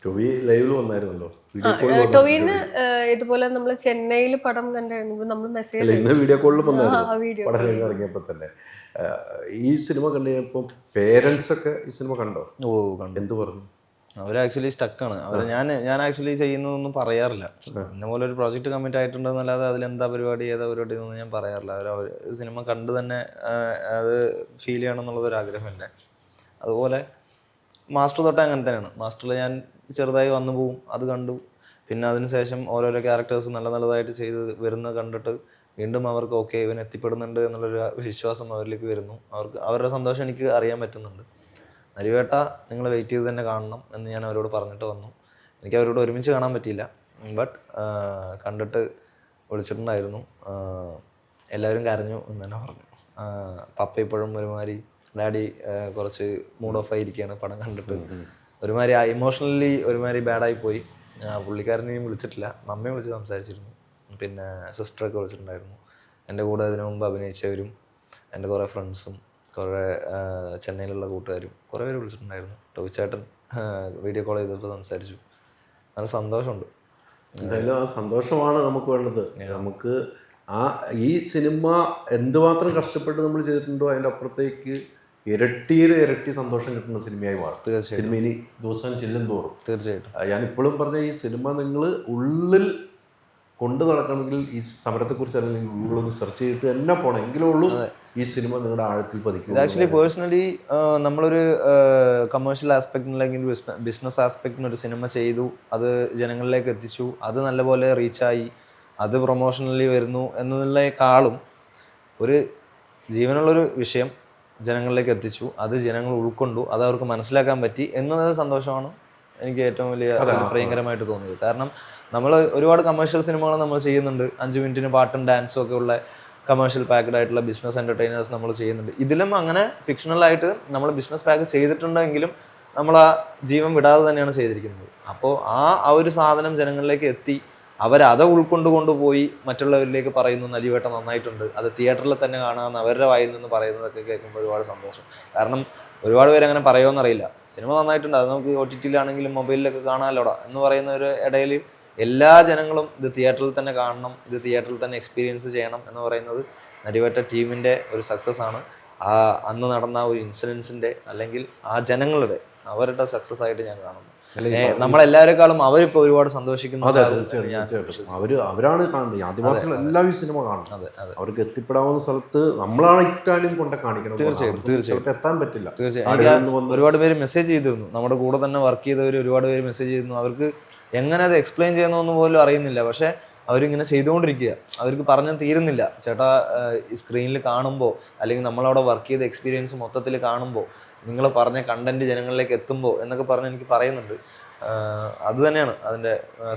ടൊവി ലൈവിൽ വന്നായിരുന്നല്ലോ, ടൊവിന് ഇതുപോലെ നമ്മൾ ചെന്നൈയിൽ പടം കണ്ടായിരുന്നു. നമ്മൾ മെസ്സേജ് ഇന്ന് വീഡിയോ കോളിൽ വന്നായിരുന്നു പടം കഴിഞ്ഞ് ഇറങ്ങിയപ്പോൾ തന്നെ. ഈ സിനിമ കണ്ടു കഴിഞ്ഞപ്പോൾ പേരൻസ് ഒക്കെ ഈ സിനിമ കണ്ടോ? കണ്ടു. എന്ത് പറഞ്ഞു? അവർ ആക്ച്വലി സ്റ്റക്കാണ്. അവർ ഞാൻ ആക്ച്വലി ചെയ്യുന്നതൊന്നും പറയാറില്ല. എന്നെ പോലെ ഒരു പ്രോജക്റ്റ് കമ്മിറ്റ് ആയിട്ടുണ്ടെന്നല്ലാതെ അതിലെന്താ പരിപാടി ഏതാ പരിപാടി എന്നൊന്നും ഞാൻ പറയാറില്ല. അവർ സിനിമ കണ്ട് തന്നെ അത് ഫീൽ ചെയ്യണം എന്നുള്ളതൊരു ആഗ്രഹം എൻ്റെ. അതുപോലെ മാസ്റ്റർ തൊട്ട് അങ്ങനെ തന്നെയാണ്. മാസ്റ്ററിൽ ഞാൻ ചെറുതായി വന്നു പോവും, അത് കണ്ടു. പിന്നെ അതിനുശേഷം ഓരോരോ ക്യാരക്ടേഴ്സ് നല്ലതായിട്ട് ചെയ്ത് വരുന്നത് കണ്ടിട്ട് വീണ്ടും അവർക്ക് ഓക്കെ ഇവൻ എത്തിപ്പെടുന്നുണ്ട് എന്നുള്ളൊരു വിശ്വാസം അവരിലേക്ക് വരുന്നു. അവരുടെ സന്തോഷം എനിക്ക് അറിയാൻ പറ്റുന്നുണ്ട്. നരിവേട്ട നിങ്ങൾ വെയിറ്റ് ചെയ്ത് തന്നെ കാണണം എന്ന് ഞാൻ അവരോട് പറഞ്ഞിട്ട് വന്നു. എനിക്ക് അവരോട് ഒരുമിച്ച് കാണാൻ പറ്റിയില്ല, ബട്ട് കണ്ടിട്ട് വിളിച്ചിട്ടുണ്ടായിരുന്നു. എല്ലാവരും കരഞ്ഞു എന്ന് തന്നെ പറഞ്ഞു. പപ്പ ഇപ്പോഴും ഒരുമാതിരി ഡാഡി കുറച്ച് മൂഡ് ഓഫ് ആയിരിക്കുകയാണ് പടം കണ്ടിട്ട്. ഒരുമാതിരി ഇമോഷണലി ഒരുമാതിരി ബാഡായി പോയി. പുള്ളിക്കാരനെയും വിളിച്ചിട്ടില്ല, മമ്മയെ വിളിച്ച് സംസാരിച്ചിരുന്നു. പിന്നെ സിസ്റ്ററൊക്കെ വിളിച്ചിട്ടുണ്ടായിരുന്നു. എൻ്റെ കൂടെ അതിനു മുമ്പ് അഭിനയിച്ചവരും എൻ്റെ കുറേ ഫ്രണ്ട്സും കുറേ ചെന്നൈയിലുള്ള കൂട്ടുകാരും കുറേ പേര് വിളിച്ചിട്ടുണ്ടായിരുന്നു. ടോവിച്ചേട്ടൻ വീഡിയോ കോൾ ചെയ്തപ്പോൾ സംസാരിച്ചു. നല്ല സന്തോഷമുണ്ട്. എന്തായാലും ആ സന്തോഷമാണ് നമുക്ക് വേണ്ടത്. നമുക്ക് ഈ സിനിമ എന്തുമാത്രം കഷ്ടപ്പെട്ട് നമ്മൾ ചെയ്തിട്ടുണ്ടോ അതിൻ്റെ അപ്പുറത്തേക്ക് ഇരട്ടി സന്തോഷം കിട്ടുന്ന സിനിമയായി മാറും. സിനിമ ഇനി ദിവസം ചെല്ലും തോറും തീർച്ചയായിട്ടും. ഞാൻ ഇപ്പോഴും പറഞ്ഞ ഈ സിനിമ നിങ്ങൾ ഉള്ളിൽ കൊണ്ടു നടക്കണമെങ്കിൽ ഈ സമരത്തെക്കുറിച്ച് അല്ലെങ്കിൽ ഗൂഗിളൊന്ന് സെർച്ച് ചെയ്തിട്ട് തന്നെ പോകണം, എങ്കിലും ഉള്ളൂ ഈ സിനിമ നിങ്ങളുടെ ആഴത്തിൽ പതിക്കും. ആക്ച്വലി പേഴ്സണലി നമ്മളൊരു കമേഴ്ഷ്യൽ ആസ്പെക്റ്റിന് അല്ലെങ്കിൽ ബിസിനസ് ആസ്പെക്റ്റിന് ഒരു സിനിമ ചെയ്തു, അത് ജനങ്ങളിലേക്ക് എത്തിച്ചു, അത് നല്ലപോലെ റീച്ചായി, അത് പ്രൊമോഷണലി വരുന്നു എന്നതിനേക്കാളും ഒരു ജീവനുള്ളൊരു വിഷയം ജനങ്ങളിലേക്ക് എത്തിച്ചു, അത് ജനങ്ങൾ ഉൾക്കൊണ്ടു, അത് അവർക്ക് മനസ്സിലാക്കാൻ പറ്റി എന്നത് സന്തോഷമാണ് എനിക്ക് ഏറ്റവും വലിയ പ്രിയങ്കരമായിട്ട് തോന്നിയത്. കാരണം നമ്മൾ ഒരുപാട് കമേഴ്ഷ്യൽ സിനിമകൾ നമ്മൾ ചെയ്യുന്നുണ്ട്. 5 മിനിറ്റിന് പാട്ടും ഡാൻസും ഒക്കെ ഉള്ള കമേഴ്ഷ്യൽ പാക്ഡ് ആയിട്ടുള്ള ബിസിനസ് എൻ്റർടൈനേഴ്സ് നമ്മൾ ചെയ്യുന്നുണ്ട്. ഇതിലും അങ്ങനെ ഫിക്ഷണലായിട്ട് നമ്മൾ ബിസിനസ് പാക്ക് ചെയ്തിട്ടുണ്ടെങ്കിലും നമ്മൾ ആ ജീവൻ വിടാതെ തന്നെയാണ് ചെയ്തിരിക്കുന്നത്. അപ്പോൾ ആ ഒരു സാധനം ജനങ്ങളിലേക്ക് എത്തി, അവരത് കൊണ്ടുപോയി മറ്റുള്ളവരിലേക്ക് പറയുന്നു നരിവേട്ട നന്നായിട്ടുണ്ട്, അത് തിയേറ്ററിൽ തന്നെ കാണാമെന്ന് അവരുടെ വായിൽ നിന്ന് പറയുന്നതൊക്കെ കേൾക്കുമ്പോൾ ഒരുപാട് സന്തോഷം. കാരണം ഒരുപാട് പേര് അങ്ങനെ പറയുമെന്നറിയില്ല. സിനിമ നന്നായിട്ടുണ്ട്, അത് നമുക്ക് OTT-ലാണെങ്കിലും മൊബൈലിലൊക്കെ കാണാമല്ലോടാ എന്ന് പറയുന്ന ഒരു ഇടയിൽ എല്ലാ ജനങ്ങളും ഇത് തിയേറ്ററിൽ തന്നെ കാണണം, ഇത് തിയേറ്ററിൽ തന്നെ എക്സ്പീരിയൻസ് ചെയ്യണം എന്ന് പറയുന്നത് നരിവേട്ട ടീമിൻ്റെ ഒരു സക്സസ് ആണ്. അന്ന് നടന്ന ഒരു ഇൻസിഡൻസിൻ്റെ അല്ലെങ്കിൽ ആ ജനങ്ങളുടെ അവരുടെ സക്സസ് ആയിട്ട് ഞാൻ കാണുന്നു. നമ്മളെല്ലാവരെക്കാളും അവരിപ്പോൾ ഒരുപാട് സന്തോഷിക്കുന്നു. അവരാണ് കാണുന്നത്. ആദിവാസികൾ എല്ലാവരും സിനിമ കാണും. അവർക്ക് എത്തിപ്പെടാവുന്ന സ്ഥലത്ത് നമ്മളാണ് ഇറ്റാലിയൻ കൊണ്ട് കാണിക്കണം. തീർച്ചയായിട്ടും എത്താൻ പറ്റില്ല. തീർച്ചയായും ഒരുപാട് പേര് മെസ്സേജ് ചെയ്തിരുന്നു, നമ്മുടെ കൂടെ തന്നെ വർക്ക് ചെയ്തവർ ഒരുപാട് പേര് മെസ്സേജ് ചെയ്യുന്നു. അവർക്ക് എങ്ങനെ അത് എക്സ്പ്ലെയിൻ ചെയ്യുന്നതെന്ന് പോലും അറിയുന്നില്ല, പക്ഷേ അവരിങ്ങനെ ചെയ്തുകൊണ്ടിരിക്കുക. അവർക്ക് പറഞ്ഞ് തീരുന്നില്ല. ചേട്ടാ സ്ക്രീനിൽ കാണുമ്പോൾ അല്ലെങ്കിൽ നമ്മളവിടെ വർക്ക് ചെയ്ത എക്സ്പീരിയൻസ് മൊത്തത്തിൽ കാണുമ്പോൾ നിങ്ങൾ പറഞ്ഞ കണ്ടന്റ് ജനങ്ങളിലേക്ക് എത്തുമ്പോൾ എന്നൊക്കെ പറഞ്ഞ് എനിക്ക് പറയുന്നുണ്ട്. അത് തന്നെയാണ് അതിന്റെ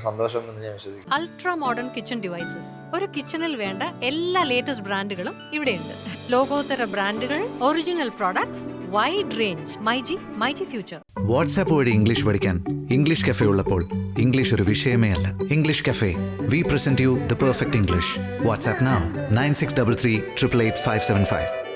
സന്തോഷം എന്ന് ഞാൻ വിശ്വസിക്കുന്നു. അൾട്രാ മോഡേൺ കിച്ചൺ ഡിവൈസസ്, ഒരു കിച്ചണിൽ വേണ്ട എല്ലാ ലേറ്റസ്റ്റ് ബ്രാൻഡുകളും ഇവിടെയുണ്ട്. ലോകോത്തര ബ്രാൻഡുകൾ, original products, wide range. MyG future. WhatsApp വഴി ഇംഗ്ലീഷ് പഠിക്കാൻ ഇംഗ്ലീഷ് കഫേ ഉള്ളപ്പോൾ ഇംഗ്ലീഷ് ഒരു വിഷയമേ അല്ല. English cafe, we present you the perfect English. WhatsApp now 9633 888 575.